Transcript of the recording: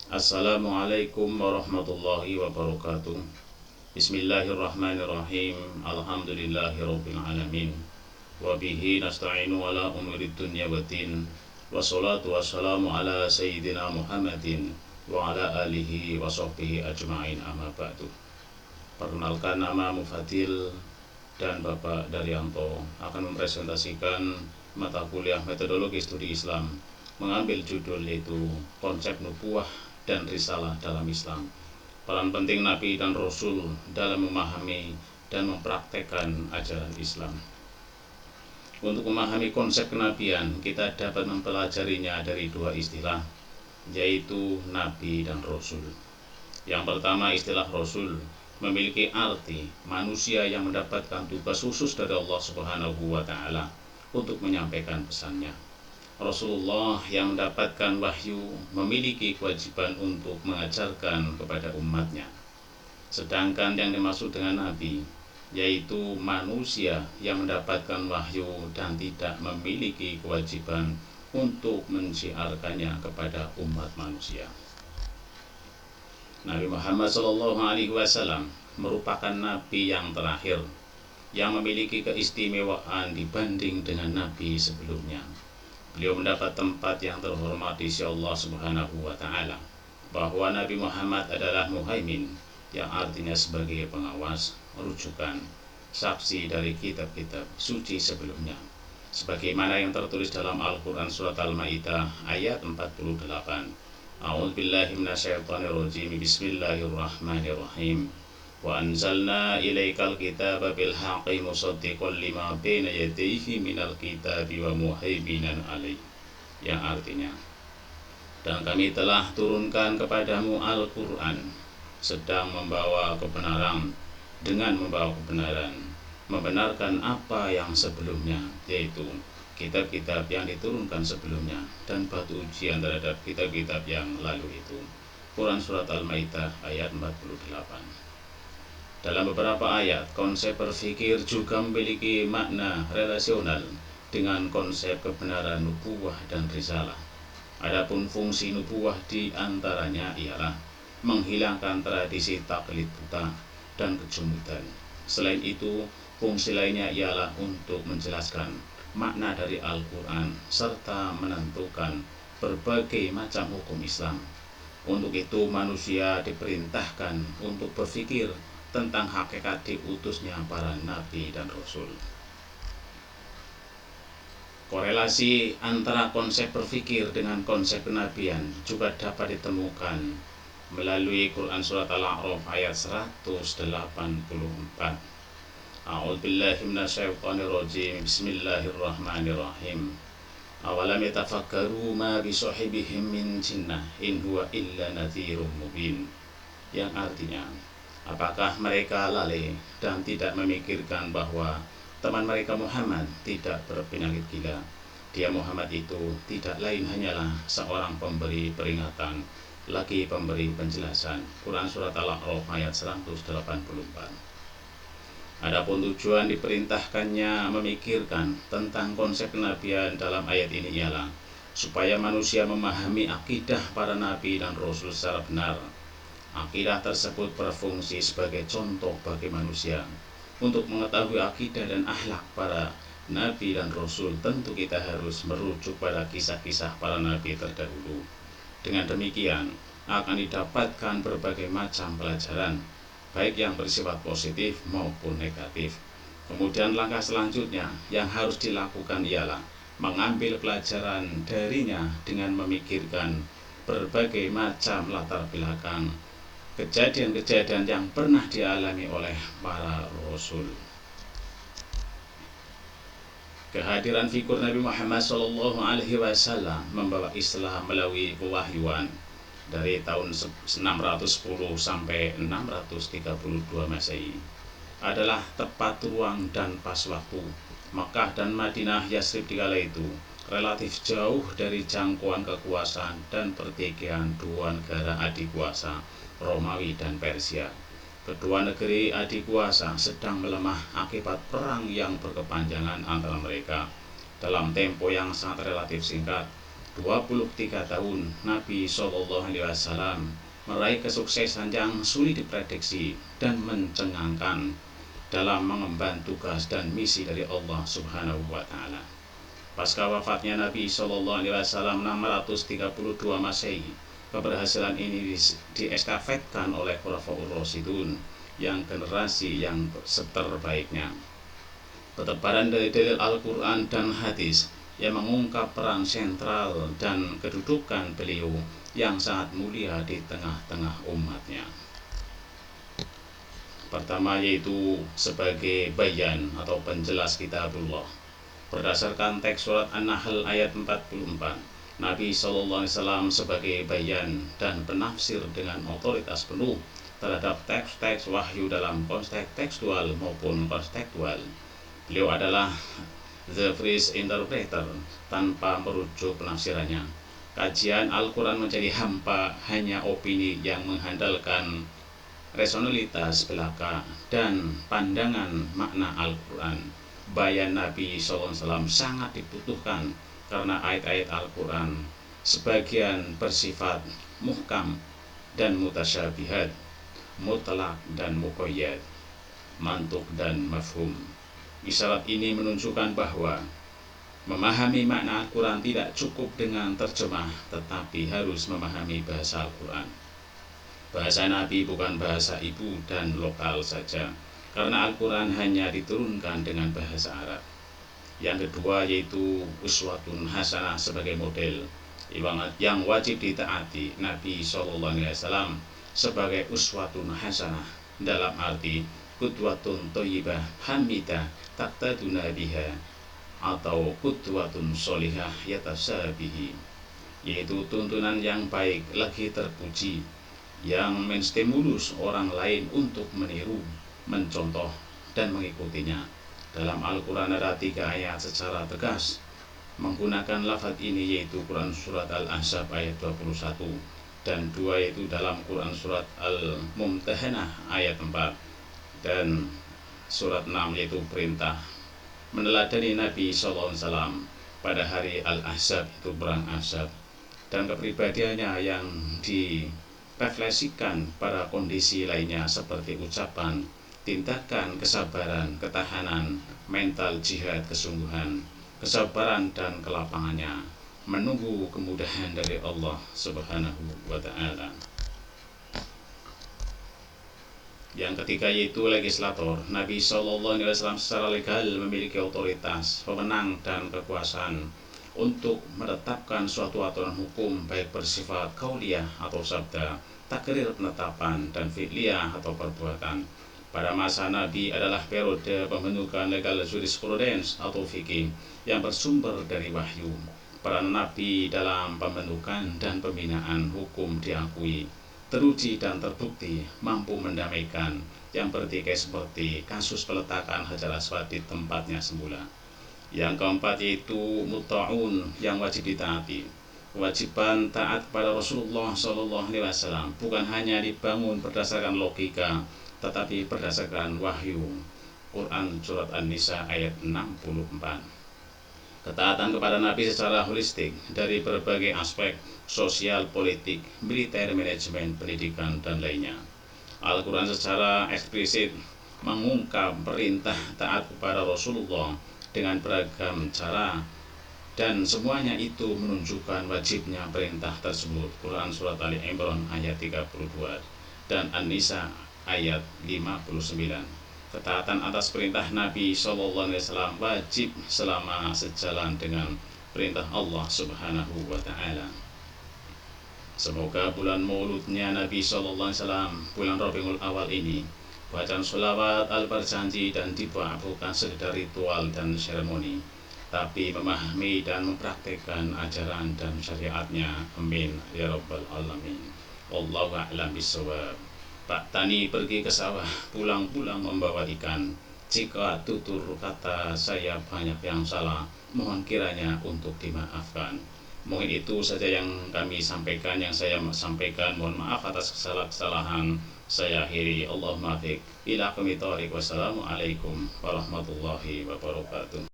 Assalamualaikum warahmatullahi wabarakatuh. Bismillahirrahmanirrahim. Alhamdulillahirabbil alamin. Wa bihi nasta'inu ala umuri dunya waddin. Wassalatu wassalamu ala sayyidina Muhammadin wa ala alihi wa sahbihi ajma'in, amma ba'du. Perkenalkan, nama Mufaddil dan Bapak Daryanto akan mempresentasikan mata kuliah metodologi studi Islam mengambil judul yaitu konsep nubuwah dan risalah dalam Islam, peran penting Nabi dan Rasul dalam memahami dan mempraktekkan ajaran Islam. Untuk memahami konsep kenabian, kita dapat mempelajarinya dari dua istilah, yaitu Nabi dan Rasul. Yang pertama, istilah Rasul memiliki arti manusia yang mendapatkan tugas khusus dari Allah Subhanahu wa Ta'ala untuk menyampaikan pesannya. Rasulullah yang mendapatkan wahyu memiliki kewajiban untuk mengajarkan kepada umatnya. Sedangkan yang dimaksud dengan Nabi yaitu manusia yang mendapatkan wahyu dan tidak memiliki kewajiban untuk mensiarkannya kepada umat manusia. Nabi Muhammad SAW merupakan Nabi yang terakhir yang memiliki keistimewaan dibanding dengan Nabi sebelumnya. Beliau mendapat tempat yang terhormat di sisi Allah Subhanahu wa Ta'ala, bahwa Nabi Muhammad adalah muhaimin, yang artinya sebagai pengawas, rujukan, saksi dari kitab-kitab suci sebelumnya, sebagaimana yang tertulis dalam Al-Quran surat Al-Ma'idah ayat 48. A'udzubillahi minasyaitonirrajim. Bismillahirrahmanirrahim. Wa anzalna ilaikal kitaba bil haqqi musaddiqan lima baina yadayhi minal kitabi wa muhaiminan alaihi, yang artinya, dan kami telah turunkan kepadamu Al-Quran sedang membawa kebenaran, dengan membawa kebenaran, membenarkan apa yang sebelumnya, yaitu kitab-kitab yang diturunkan sebelumnya dan batu ujian terhadap kitab-kitab yang lalu itu. Quran surat Al-Maidah ayat 48. Dalam beberapa ayat, konsep berpikir juga memiliki makna relasional dengan konsep kebenaran nubuwah dan risalah. Adapun fungsi nubuwah di antaranya ialah menghilangkan tradisi taklid buta dan kejumudan. Selain itu, fungsi lainnya ialah untuk menjelaskan makna dari Al-Quran serta menentukan berbagai macam hukum Islam. Untuk itu, manusia diperintahkan untuk berpikir tentang hakikat diutusnya para nabi dan rasul. Korelasi antara konsep berpikir dengan konsep kenabian juga dapat ditemukan melalui Quran surat Al-A'raf ayat 184. A'udzubillahi minasyaitonirrajim. Bismillahirrahmanirrahim. Awalam yatafakkaru ma bisahibihim min jinnah in huwa illa nadhirum mubin, yang artinya, apakah mereka lalai dan tidak memikirkan bahwa teman mereka Muhammad tidak berpenyakit gila? Dia Muhammad itu tidak lain hanyalah seorang pemberi peringatan, lagi pemberi penjelasan. Quran surat Al-A'raf ayat 184. Adapun tujuan diperintahkannya memikirkan tentang konsep kenabian dalam ayat ini ialah supaya manusia memahami akidah para nabi dan rasul secara benar. Akidah tersebut berfungsi sebagai contoh bagi manusia. Untuk mengetahui akidah dan akhlak para nabi dan rasul, tentu kita harus merujuk pada kisah-kisah para nabi terdahulu. Dengan demikian, akan didapatkan berbagai macam pelajaran, baik yang bersifat positif maupun negatif. Kemudian langkah selanjutnya yang harus dilakukan ialah mengambil pelajaran darinya dengan memikirkan berbagai macam latar belakang kejadian-kejadian yang pernah dialami oleh para rasul. Kehadiran figur Nabi Muhammad SAW membawa Islam melalui pewahyuan dari tahun 610 sampai 632 Masehi adalah tepat ruang dan pas waktu. Makkah dan Madinah Yasrib di kala itu relatif jauh dari jangkauan kekuasaan dan pertikaian dua negara adik kuasa, Romawi dan Persia. Kedua negeri adik kuasa sedang melemah akibat perang yang berkepanjangan antara mereka. Dalam tempo yang sangat relatif singkat, 23 tahun Nabi SAW meraih kesuksesan yang sulit diprediksi dan mencengangkan dalam mengemban tugas dan misi dari Allah Subhanahu wa Ta'ala. Pasca wafatnya Nabi SAW 632 Masehi, keberhasilan ini diestafetkan oleh Khulafaur Rasyidun yang generasi yang terbaiknya. Petebaran dari dalil Al-Quran dan hadis yang mengungkap peran sentral dan kedudukan beliau yang sangat mulia di tengah-tengah umatnya. Pertama yaitu sebagai bayan atau penjelas kitabullah. Berdasarkan teks surat An-Nahl ayat 44, Nabi SAW sebagai bayan dan penafsir dengan otoritas penuh terhadap teks-teks wahyu dalam konteks tekstual maupun kontekstual. Beliau adalah the first interpreter tanpa merujuk penafsirannya. Kajian Al-Quran menjadi hampa hanya opini yang mengandalkan resonalitas belaka dan pandangan makna Al-Quran. Bayan Nabi SAW sangat dibutuhkan karena ayat-ayat Al-Quran sebagian bersifat muhkam dan mutasyabihat, mutlak dan muqayyad, mantuk dan mafhum. Isyarat ini menunjukkan bahwa memahami makna Al-Quran tidak cukup dengan terjemah, tetapi harus memahami bahasa Al-Quran. Bahasa Nabi bukan bahasa ibu dan lokal saja, karena Al-Quran hanya diturunkan dengan bahasa Arab. Yang kedua yaitu uswatun hasanah sebagai model yang wajib ditaati. Nabi SAW sebagai uswatun hasanah dalam arti qudwatun thayyibah hamidah taqtaduna biha atau qudwatun sholihah yatasabihi, yaitu tuntunan yang baik lagi terpuji yang menstimulus orang lain untuk meniru, mencontoh dan mengikutinya. Dalam Al-Quran ada 3 ayat secara tegas menggunakan lafaz ini, yaitu Quran surat Al-Ahzab ayat 21 dan 2 yaitu dalam Quran surat Al-Mumtahanah ayat 4 dan surat 6 yaitu perintah meneladani Nabi SAW pada hari Al-Ahzab, itu perang Ahzab, dan kepribadiannya yang direfleksikan pada kondisi lainnya seperti ucapan, tindakan, kesabaran, ketahanan, mental jihad, kesungguhan, kesabaran dan kelapangannya menunggu kemudahan dari Allah Subhanahu wa Ta'ala. Yang ketiga yaitu legislator. Nabi SAW secara legal memiliki otoritas, pemenang dan kekuasaan untuk menetapkan suatu aturan hukum, baik bersifat qauliyah atau sabda, takrir penetapan, dan fi'liyah atau perbuatan. Pada masa Nabi adalah periode pembentukan legal jurisprudence atau fikih yang bersumber dari wahyu. Peran Nabi dalam pembentukan dan pembinaan hukum diakui, teruji dan terbukti mampu mendamaikan yang bertikai seperti kasus peletakan Hajar Aswad di tempatnya semula. Yang keempat yaitu mutta'un yang wajib ditaati. Kewajiban taat kepada Rasulullah SAW bukan hanya dibangun berdasarkan logika, tetapi berdasarkan wahyu. Quran surat An-Nisa ayat 64. Ketaatan kepada Nabi secara holistik dari berbagai aspek sosial, politik, militer, manajemen, pendidikan, dan lainnya. Al-Quran secara eksplisit mengungkap perintah taat kepada Rasulullah dengan beragam cara, dan semuanya itu menunjukkan wajibnya perintah tersebut. Quran surat Ali Imran ayat 32 dan An-Nisa ayat 59. Ketaatan atas perintah Nabi SAW wajib selama sejalan dengan perintah Allah Subhanahu wa Ta'ala. Semoga bulan mauludnya Nabi SAW, bulan Rabiul Awal ini, bacaan sholawat al-berjanji dan bukan sekedar ritual dan seremoni, tapi memahami dan mempraktikkan ajaran dan syariatnya. Amin ya rabbal alamin. Wallahu a'lam bishawab. Pak Tani pergi ke sawah, pulang-pulang membawa ikan. Jika tutur kata saya banyak yang salah, mohon kiranya untuk dimaafkan. Mungkin itu saja yang kami sampaikan, yang saya sampaikan. Mohon maaf atas kesalahan. Saya akhiri. Allahumma fiq ila qawmi thariq. Wassalamualaikum warahmatullahi wabarakatuh.